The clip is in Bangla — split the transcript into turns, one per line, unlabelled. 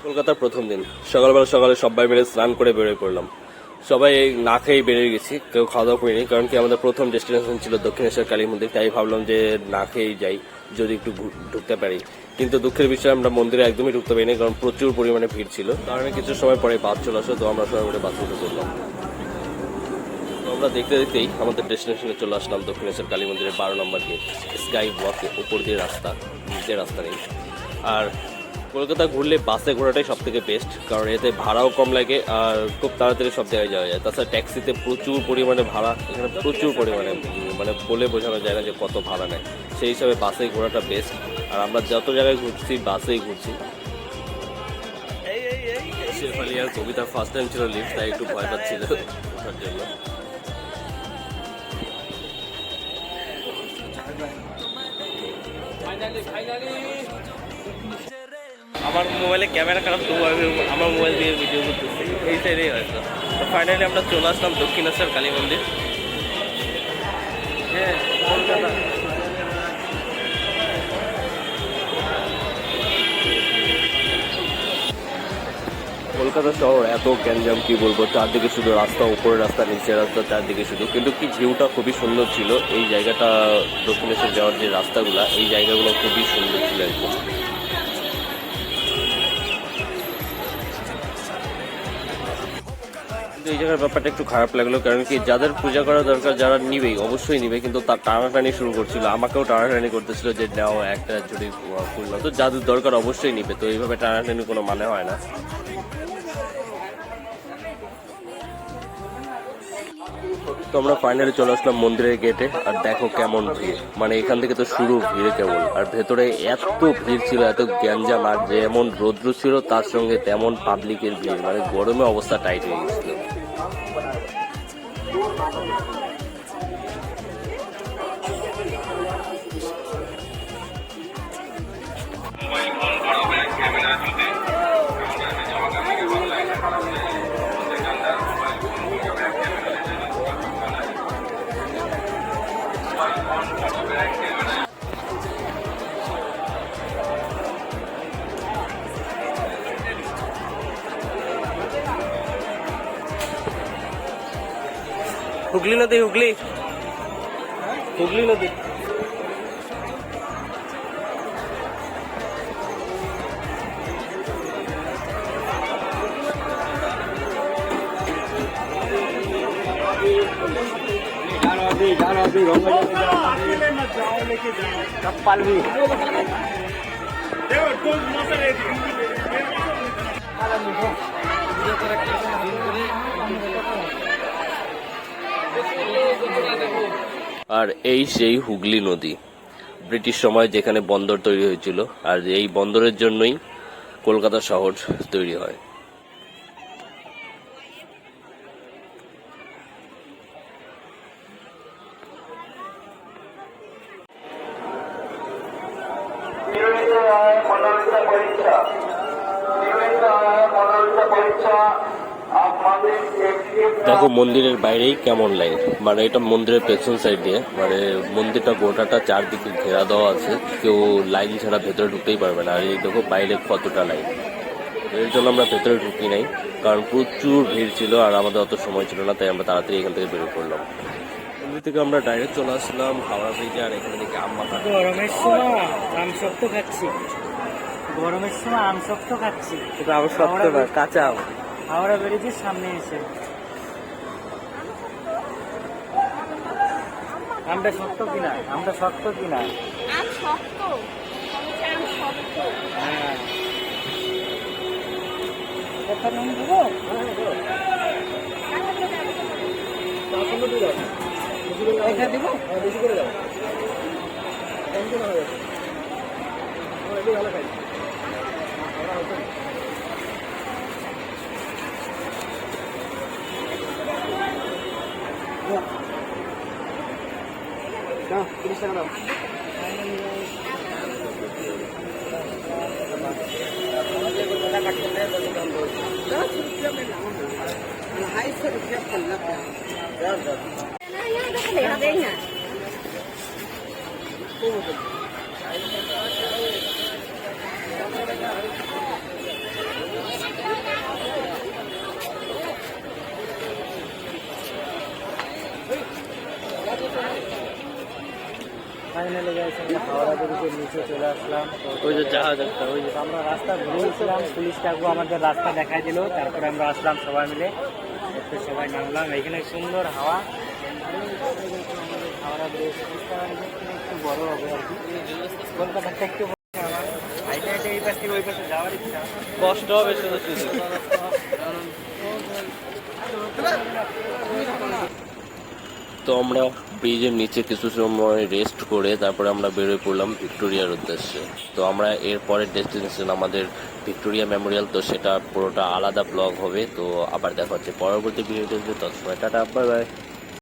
কলকাতার প্রথম দিন সকালে সবাই মিলে স্নান করে বেরোয় পড়লাম। সবাই না খেয়েই বেরিয়ে গেছি, কেউ খাওয়া দাওয়া করিনি, কারণ কি আমাদের প্রথম ডেস্টিনেশন ছিল দক্ষিণেশ্বর কালী মন্দির। তাই ভাবলাম যে না খেয়েই যাই, যদি একটু ঢুকতে পারি। কিন্তু দুঃখের বিষয় আমরা মন্দিরে একদমই ঢুকতে পারিনি, কারণ প্রচুর পরিমাণে ভিড় ছিল। কারণ কিছু সময় পরে বাস চলে আসলো, তো আমরা সবাই মিলে বাসে উঠে পড়লাম। তো আমরা দেখতে দেখতেই আমাদের ডেস্টিনেশনে চলে আসলাম, দক্ষিণেশ্বর কালী মন্দিরের 12 নম্বর গেট। স্কাই ওয়াকে উপর দিয়ে রাস্তা, নিচে রাস্তা নেই। আর কলকাতা ঘুরলে বাসে ঘোরাটাই সব থেকে বেস্ট, কারণ এতে ভাড়াও কম লাগে আর খুব তাড়াতাড়ি সব জায়গায় যাওয়া যায়। তাছাড়া ট্যাক্সিতে প্রচুর পরিমাণে ভাড়া, এখানে প্রচুর পরিমাণে, মানে বলে বোঝানো যায় না যে কত ভাড়া নেয়। সেই হিসাবে বাসে ঘোরাটা বেস্ট। আর আমরা যত জায়গায় ঘুরছি বাসেই ঘুরছি। শেফালি আর কবিতা ফার্স্ট টাইম ছিল লিফট, তাই একটু ভয় পাচ্ছিল ওঠার জন্য। আমার মোবাইলে ক্যামেরা খারাপ, তবু আমি আমার মোবাইল দিয়ে ভিডিও করতেছি, এই সাইডেই হয়তো। তো ফাইনালি আমরা চলে আসলাম দক্ষিণেশ্বর কালী মন্দির। হ্যাঁ, কলকাতা। কলকাতা শহর এত গ্যাঞ্জাম, কি বলবো, চারদিকে শুধু রাস্তা, উপরে রাস্তা, নিচে রাস্তা, চারদিকে শুধু। কিন্তু কি ভিউটা খুবই সুন্দর ছিল। এই জায়গাটা দক্ষিণেশ্বর যাওয়ার যে রাস্তাগুলো, এই জায়গাগুলো খুবই সুন্দর ছিল একদম। এই জায়গার ব্যাপারটা একটু খারাপ লাগলো, কারণ কি যাদের পূজা করা দরকার, যারা নিবেই অবশ্যই নিবে, কিন্তু তার টানাটানি শুরু করছিল, আমাকেও টানাটানি করতেছিল যে নাও একটা যদি ফুল না, তো যাদের দরকার অবশ্যই নিবে। তো এইভাবে টানাটানি কোনো মানে হয় না। তো আমরা ফাইনালি চলে আসলাম মন্দিরের গেটে। আর দেখো কেমন ভিড়, মানে এখান থেকে তো শুরু ভিড় কেবল, আর ভেতরে এত ভিড় ছিল, এত গ্যাঞ্জাম। আর যেমন রৌদ্র ছিল তার সঙ্গে তেমন পাবলিকের ভিড়, মানে গরমে অবস্থা টাইট হয়ে গেছিল। হুগলি নদী, হুগলি নদী। আর এই সেই হুগলি নদী, ব্রিটিশ সময় যেখানে বন্দর তৈরি হয়েছিল, আর এই বন্দরের জন্যই কলকাতা শহর তৈরি হয়। দেখো মন্দিরের বাইরেই কেমন লাইন, মানে এটা মন্দিরের পেছন সাইড দিয়ে, মানে মন্দিরটা গোটাটা চারদিকে ঘেরা দেওয়া আছে, কেউ লাইন ছাড়া ভেতরে ঢুকতেই পারবে না। আর এই দেখো বাইরে কতটা লাইন, এর জন্য আমরা ভেতরে ঢুকি নাই, কারণ প্রচুর ভিড় ছিল আর আমাদের অত সময় ছিল না, তাই আমরা তাড়াতাড়ি এখান থেকে বেরিয়ে পড়লাম। মন্দির থেকে আমরা ডাইরেক্ট চলে আসলাম হাওড়া ব্রিজে। আর এখানে দেখি আম্মা
গরমের সময় আম শক্ত খাচ্ছি, গরমের সময় আম শক্ত খাচ্ছি,
আম শক্ত না, কাঁচা আম।
হাওড়া ব্রিজের সামনে এসে আমটা শক্ত কিনা, আমটা শক্ত কিনা,
আম শক্ত, আম শক্ত।
হ্যাঁ কথা নাম দেবো, এটা দিব, বেশি করে দাও, ভালো খাই। দাও 30 টাকা দাও। ফাইনালে গেছে আমরা হাওড়া ব্রিজের নিচে চলে আসলাম। তো
ওই যে জাহাজ একটা, ওই যে
আমরা রাস্তা ঘুরেছিলাম, পুলিশ কাকু আমাদের রাস্তা দেখাই দিল, তারপরে আমরা আসলাম সবাই মিলে, একটু সবাই নামলাম। এখানে সুন্দর হাওয়া, আমাদের হাওড়া ব্রিজ একটু বড় হবে আর কি, কলকাতাটা একটু বড়। আমার হাইটে হাইটে এই পাশ থেকে ওই পাশে যাওয়ার ইচ্ছা।
কষ্ট হবে শুধু শুধু। তো আমরা ব্রিজের নিচে কিছু সময় রেস্ট করে তারপরে আমরা বেরোয় পড়লাম ভিক্টোরিয়ার উদ্দেশ্যে। তো আমরা এর পরের ডেস্টিনেশন আমাদের ভিক্টোরিয়া মেমোরিয়াল, তো সেটা পুরোটা আলাদা ব্লগ হবে। তো আবার দেখা হচ্ছে পরবর্তী ভিডিওতে, ততসময় টাটা, বাই বাই।